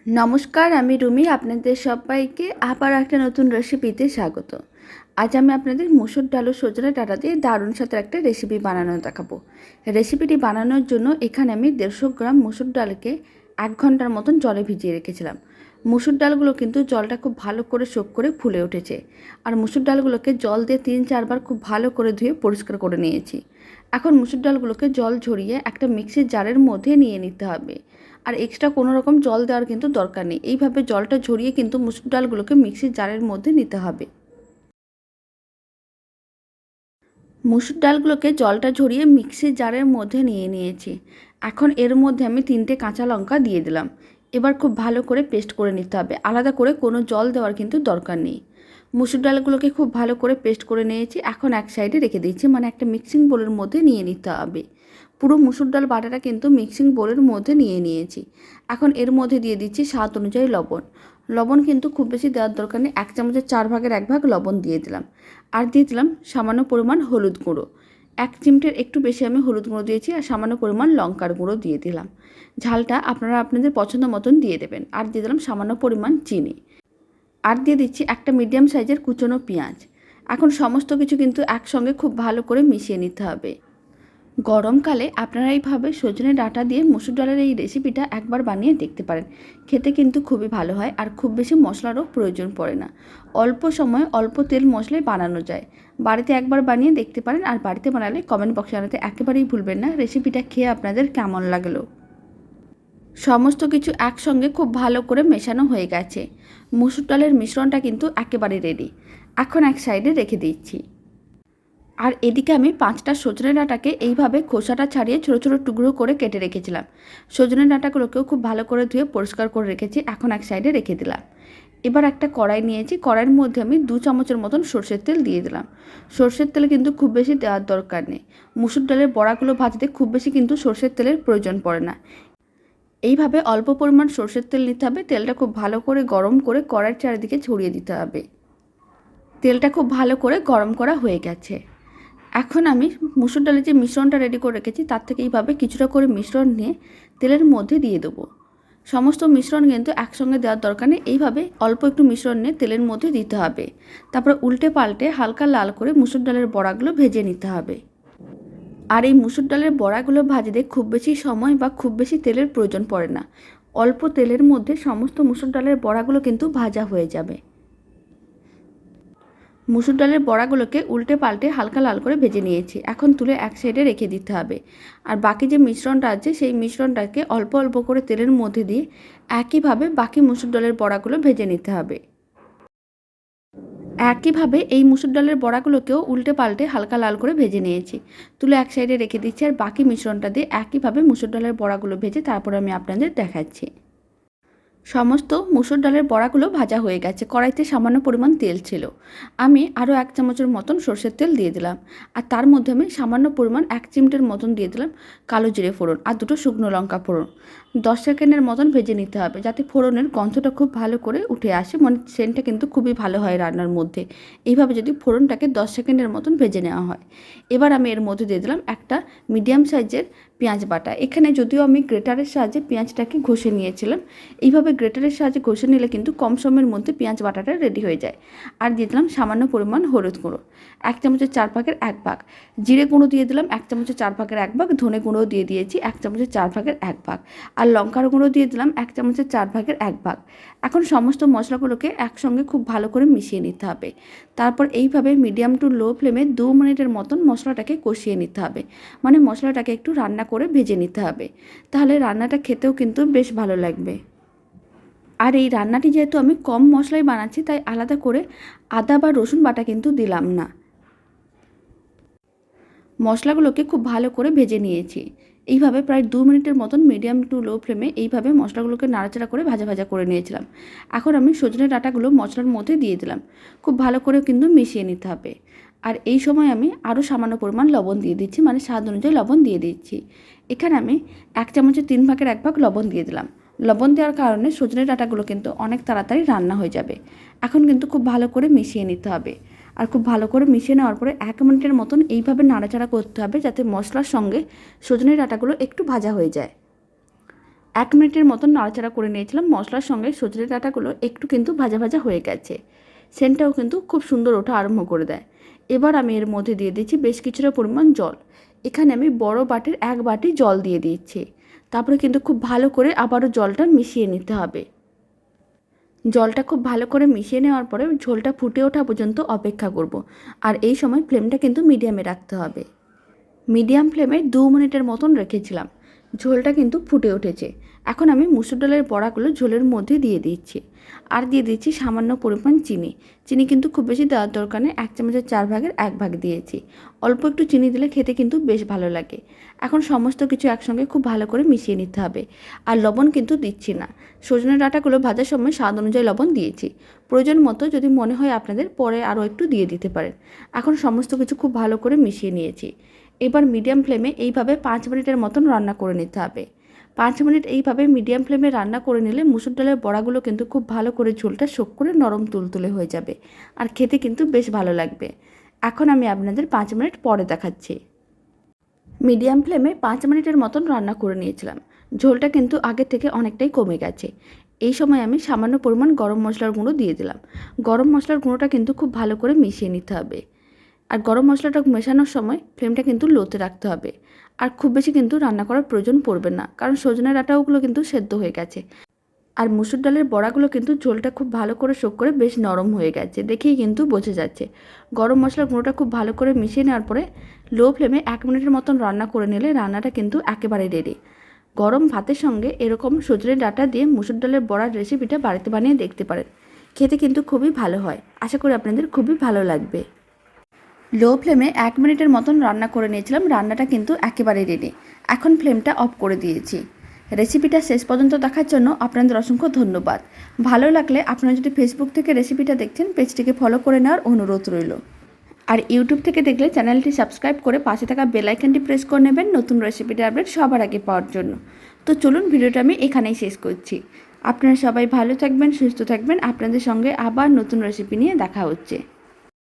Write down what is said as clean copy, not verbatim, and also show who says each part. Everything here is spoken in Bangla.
Speaker 1: নমস্কার, আমি রুমি। আপনাদের সবাইকে আবার একটা নতুন রেসিপিতে স্বাগত। আজ আমি আপনাদের মুসুর ডাল ও সজনে ডাঁটা দিয়ে দারুণ স্বাদের একটা রেসিপি বানানো দেখাবো। রেসিপিটি বানানোর জন্য এখানে আমি 150 গ্রাম মুসুর ডালকে 1 ঘন্টার মতন জলে ভিজিয়ে রেখেছিলাম। মুসুর ডালগুলো কিন্তু জলটা খুব ভালো করে সোক করে ফুলে উঠেছে। আর মুসুর ডালগুলোকে জল দিয়ে 3-4 বার খুব ভালো করে ধুয়ে পরিষ্কার করে নিয়েছি। এখন মুসুর ডালগুলোকে জল ঝরিয়ে একটা মিক্সির জারের মধ্যে নিয়ে নিতে হবে। আর এক্সট্রা কোনো রকম জল দেওয়ার কিন্তু দরকার নেই। এইভাবে জলটা ঝরিয়ে কিন্তু মুসুর ডালগুলোকে মিক্সির জারের মধ্যে নিতে হবে। মুসুর ডালগুলোকে জলটা ঝরিয়ে মিক্সির জারের মধ্যে নিয়ে নিয়েছি। এখন এর মধ্যে আমি 3টে কাঁচা লঙ্কা দিয়ে দিলাম। এবার খুব ভালো করে পেস্ট করে নিতে হবে। আলাদা করে কোনো জল দেওয়ার কিন্তু দরকার নেই। মুসুর ডালগুলোকে খুব ভালো করে পেস্ট করে নিয়েছি। এখন এক সাইডে রেখে দিচ্ছি, মানে একটা মিক্সিং বোলের মধ্যে নিয়ে নিতে হবে। পুরো মুসুর ডাল বাটাটা কিন্তু মিক্সিং বোলের মধ্যে নিয়ে নিয়েছি। এখন এর মধ্যে দিয়ে দিচ্ছি স্বাদ অনুযায়ী লবণ। লবণ কিন্তু খুব বেশি দেওয়ার দরকার নেই, 1 চামচের 4 ভাগের 1 ভাগ লবণ দিয়ে দিলাম। আর দিয়ে দিলাম সামান্য পরিমাণ হলুদ গুঁড়ো। 1 চিমটের একটু বেশি আমি হলুদ গুঁড়ো দিয়েছি। আর সামান্য পরিমাণ লঙ্কার গুঁড়ো দিয়ে দিলাম। ঝালটা আপনারা আপনাদের পছন্দ মতন দিয়ে দেবেন। আর দিয়ে দিলাম সামান্য পরিমাণ চিনি। আর দিয়ে দিচ্ছি একটা মিডিয়াম সাইজের কুচনো পেঁয়াজ। এখন সমস্ত কিছু কিন্তু একসঙ্গে খুব ভালো করে মিশিয়ে নিতে হবে। গরমকালে আপনারা এইভাবে সজনে ডাঁটা দিয়ে মুসুর ডালের এই রেসিপিটা একবার বানিয়ে দেখতে পারেন। খেতে কিন্তু খুবই ভালো হয়, আর খুব বেশি মশলারও প্রয়োজন পড়ে না। অল্প সময় অল্প তেল মশলায় বানানো যায়। বাড়িতে একবার বানিয়ে দেখতে পারেন। আর বাড়িতে বানালে কমেন্ট বক্সে জানাতে একেবারেই ভুলবেন না রেসিপিটা খেয়ে আপনাদের কেমন লাগলো। সমস্ত কিছু একসঙ্গে খুব ভালো করে মেশানো হয়ে গেছে। মুসুর ডালের মিশ্রণটা কিন্তু একেবারে রেডি। এখন এক সাইডে রেখে দিচ্ছি। আর এদিকে আমি 5টা সজনে ডাঁটাকে এইভাবে খোসাটা ছাড়িয়ে ছোটো ছোটো টুকরো করে কেটে রেখেছিলাম। সজনে ডাঁটাগুলোকেও খুব ভালো করে ধুয়ে পরিষ্কার করে রেখেছি। এখন এক সাইডে রেখে দিলাম। এবার একটা কড়াই নিয়েছি। কড়াইয়ের মধ্যে আমি 2 চামচের মতন সর্ষের তেল দিয়ে দিলাম। সর্ষের তেল কিন্তু খুব বেশি দেওয়ার দরকার নেই। মুসুর ডালের বড়াগুলো ভাজতে খুব বেশি কিন্তু সর্ষের তেলের প্রয়োজন পড়ে না। এইভাবে অল্প পরিমাণ সর্ষের তেল নিতে হবে। তেলটা খুব ভালো করে গরম করে কড়াইয়ের চারিদিকে ছড়িয়ে দিতে হবে। তেলটা খুব ভালো করে গরম করা হয়ে গেছে। এখন আমি মুসুর ডালের যে মিশ্রণটা রেডি করে রেখেছি তার থেকে এইভাবে কিছুটা করে মিশ্রণ নিয়ে তেলের মধ্যে দিয়ে দেবো। সমস্ত মিশ্রণ কিন্তু একসঙ্গে দেওয়ার দরকার নেই। এইভাবে অল্প একটু মিশ্রণ নিয়ে তেলের মধ্যে দিতে হবে। তারপর উল্টে পাল্টে হালকা লাল করে মুসুর ডালের বড়াগুলো ভেজে নিতে হবে। আর এই মুসুর ডালের বড়াগুলো ভাজতে খুব বেশি সময় বা খুব বেশি তেলের প্রয়োজন পড়ে না। অল্প তেলের মধ্যে সমস্ত মুসুর ডালের বড়াগুলো কিন্তু ভাজা হয়ে যাবে। মুসুর ডালের বড়াগুলোকে উল্টে পাল্টে হালকা লাল করে ভেজে নিয়েছি। এখন তুলে এক সাইডে রেখে দিতে হবে। আর বাকি যে মিশ্রণটা আছে সেই মিশ্রণটাকে অল্প অল্প করে তেলের মধ্যে দিয়ে একইভাবে বাকি মুসুর ডালের বড়াগুলো ভেজে নিতে হবে। একইভাবে এই মুসুর ডালের বড়াগুলোকেও উল্টে পাল্টে হালকা লাল করে ভেজে নিয়েছি। তুলে এক সাইডে রেখে দিচ্ছি। আর বাকি মিশ্রণটা দিয়ে একইভাবে মুসুর ডালের বড়াগুলো ভেজে তারপর আমি আপনাদের দেখাচ্ছি। সমস্ত মুসুর ডালের বড়াগুলো ভাজা হয়ে গেছে। কড়াইতে সামান্য পরিমাণ তেল ছিল। আমি আরও 1 চামচের মতন সর্ষের তেল দিয়ে দিলাম। আর তার মধ্যে আমি সামান্য পরিমাণ 1 চিমটের মতন দিয়ে দিলাম কালো জিরে ফোড়ন আর 2টো শুকনো লঙ্কা ফোড়ন। 10 সেকেন্ডের মতন ভেজে নিতে হবে, যাতে ফোড়নের গন্ধটা খুব ভালো করে উঠে আসে। মানে সেন্টটা কিন্তু খুবই ভালো হয় রান্নার মধ্যে এইভাবে যদি ফোড়নটাকে 10 সেকেন্ডের মতন ভেজে নেওয়া হয়। এবার আমি এর মধ্যে দিয়ে দিলাম একটা মিডিয়াম সাইজের পেঁয়াজ বাটা। এখানে যদিও আমি গ্রেটারের সাহায্যে পেঁয়াজটাকে ঘষে নিয়েছিলাম। এইভাবে গ্রেটারের সাহায্যে ঘষে নিলে কিন্তু কম সময়ের মধ্যে পেঁয়াজ বাটাটা রেডি হয়ে যায়। আর দিয়ে দিলাম সামান্য পরিমাণ হলুদ গুঁড়ো, 1 চামচের 4 ভাগের 1 ভাগ। জিরে গুঁড়ো দিয়ে দিলাম 1 চামচের 4 ভাগের 1 ভাগ। ধনে গুঁড়ো দিয়ে দিয়েছি 1 চামচের 4 ভাগের 1 ভাগ। আর লঙ্কার গুঁড়ো দিয়ে দিলাম 1 চামচের 4 ভাগের 1 ভাগ। এখন সমস্ত মশলাগুলোকে একসঙ্গে খুব ভালো করে মিশিয়ে নিতে হবে। তারপর এইভাবে মিডিয়াম টু লো ফ্লেমে 2 মিনিটের মতন মশলাটাকে কষিয়ে নিতে হবে। মানে মশলাটাকে একটু রান্না করে ভেজে নিতে হবে। তাহলে রান্নাটা খেতেও কিন্তু বেশ ভালো লাগবে। আর এই রান্নাটি যেহেতু আমি কম মশলায় বানাচ্ছি, তাই আলাদা করে আদা বা রসুন বাটা কিন্তু দিলাম না। মশলাগুলোকে খুব ভালো করে ভেজে নিয়েছি। এইভাবে প্রায় 2 মিনিটের মতন মিডিয়াম টু লো ফ্লেমে এইভাবে মশলাগুলোকে নাড়াচাড়া করে ভাজা ভাজা করে নিয়েছিলাম। এখন আমি সজনে ডাঁটাগুলো মশলার মধ্যে দিয়ে দিলাম। খুব ভালো করে কিন্তু মিশিয়ে নিতে হবে। আর এই সময় আমি আরও সামান্য পরিমাণ লবণ দিয়ে দিচ্ছি, মানে স্বাদ অনুযায়ী লবণ দিয়ে দিচ্ছি। এখানে আমি 1 চামচের 3 ভাগের 1 ভাগ লবণ দিয়ে দিলাম। লবণ দেওয়ার কারণে সজনে ডাঁটাগুলো কিন্তু অনেক তাড়াতাড়ি রান্না হয়ে যাবে। এখন কিন্তু খুব ভালো করে মিশিয়ে নিতে হবে। আর খুব ভালো করে মিশিয়ে নেওয়ার পরে 1 মিনিটের মতন এইভাবে নাড়াচাড়া করতে হবে, যাতে মশলার সঙ্গে সজনে ডাঁটাগুলো একটু ভাজা হয়ে যায়। 1 মিনিটের মতন নাড়াচাড়া করে নিয়েছিলাম। মশলার সঙ্গে সজনে ডাঁটাগুলো একটু কিন্তু ভাজা ভাজা হয়ে গেছে, সেন্টটাও কিন্তু খুব সুন্দর ওঠা আরম্ভ করে দেয়। এবার আমি এর মধ্যে দিয়ে দিচ্ছি বেশ কিছুটা পরিমাণ জল। এখানে আমি বড় বাটির 1 বাটি জল দিয়ে দিচ্ছি। তারপরে কিন্তু খুব ভালো করে আবারও জলটা মিশিয়ে নিতে হবে। জলটা খুব ভালো করে মিশিয়ে নেওয়ার পরে ঝোলটা ফুটে ওঠা পর্যন্ত অপেক্ষা করব। আর এই সময় ফ্লেমটা কিন্তু মিডিয়ামে রাখতে হবে। মিডিয়াম ফ্লেমে 2 মিনিটের মতন রেখেছিলাম। ঝোলটা কিন্তু ফুটে উঠেছে। এখন আমি মুসুর ডালের বড়াগুলো ঝোলের মধ্যে দিয়ে দিচ্ছি। আর দিয়ে দিচ্ছি সামান্য পরিমাণ চিনি। চিনি কিন্তু খুব বেশি দেওয়ার দরকার নেই, 1 চামচের 4 ভাগের 1 ভাগ দিয়েছি। অল্প একটু চিনি দিলে খেতে কিন্তু বেশ ভালো লাগে। এখন সমস্ত কিছু একসঙ্গে খুব ভালো করে মিশিয়ে নিতে হবে। আর লবণ কিন্তু দিচ্ছি না। সজনে ডাঁটাগুলো ভাজার সময় স্বাদ অনুযায়ী লবণ দিয়েছি। প্রয়োজন মতো যদি মনে হয় আপনাদের পরে আরও একটু দিয়ে দিতে পারেন। এখন সমস্ত কিছু খুব ভালো করে মিশিয়ে নিয়েছি। এবার মিডিয়াম ফ্লেমে এইভাবে 5 মিনিটের মতন রান্না করে নিতে হবে। 5 মিনিট এইভাবে মিডিয়াম ফ্লেমে রান্না করে নিলে মুসুর ডালের বড়াগুলো কিন্তু খুব ভালো করে ঝোলটা শোক করে নরম তুলতুলে হয়ে যাবে। আর খেতে কিন্তু বেশ ভালো লাগবে। এখন আমি আপনাদের 5 মিনিট পরে দেখাচ্ছি। মিডিয়াম ফ্লেমে 5 মিনিটের মতন রান্না করে নিয়েছিলাম। ঝোলটা কিন্তু আগের থেকে অনেকটাই কমে গেছে। এই সময় আমি সামান্য পরিমাণ গরম মশলার গুঁড়ো দিয়ে দিলাম। গরম মশলার গুঁড়োটা কিন্তু খুব ভালো করে মিশিয়ে নিতে হবে। আর গরম মশলাটা মেশানোর সময় ফ্লেমটা কিন্তু লোতে রাখতে হবে। আর খুব বেশি কিন্তু রান্না করার প্রয়োজন পড়বে না, কারণ সজনে ডাঁটাগুলো কিন্তু সেদ্ধ হয়ে গেছে। আর মুসুর ডালের বড়াগুলো কিন্তু ঝোলটা খুব ভালো করে শোক করে বেশ নরম হয়ে গেছে, দেখেই কিন্তু বোঝা যাচ্ছে। গরম মশলার গুঁড়োটা খুব ভালো করে মিশিয়ে নেওয়ার পরে লো ফ্লেমে 1 মিনিটের মতন রান্না করে নিলে রান্নাটা কিন্তু একেবারে রেডি। গরম ভাতের সঙ্গে এরকম সজনে ডাঁটা দিয়ে মুসুর ডালের বড়ার রেসিপিটা বাড়িতে বানিয়ে দেখতে পারেন। খেতে কিন্তু খুবই ভালো হয়। আশা করি আপনাদের খুবই ভালো লাগবে। লো ফ্লেমে 1 মিনিটের মতন রান্না করে নিয়েছিলাম। রান্নাটা কিন্তু একেবারে রেডি। এখন ফ্লেমটা অফ করে দিয়েছি। রেসিপিটা শেষ পর্যন্ত দেখার জন্য আপনাদের অসংখ্য ধন্যবাদ। ভালো লাগলে আপনারা যদি ফেসবুক থেকে রেসিপিটা দেখছেন, পেজটিকে ফলো করে নেওয়ার অনুরোধ রইল। আর ইউটিউব থেকে দেখলে চ্যানেলটি সাবস্ক্রাইব করে পাশে থাকা বেল আইকনটি প্রেস করে নেবেন নতুন রেসিপিটা আপডেট সবার আগে পাওয়ার জন্য। তো চলুন, ভিডিওটা আমি এখানেই শেষ করছি। আপনারা সবাই ভালো থাকবেন, সুস্থ থাকবেন। আপনাদের সঙ্গে আবার নতুন রেসিপি নিয়ে দেখা হচ্ছে।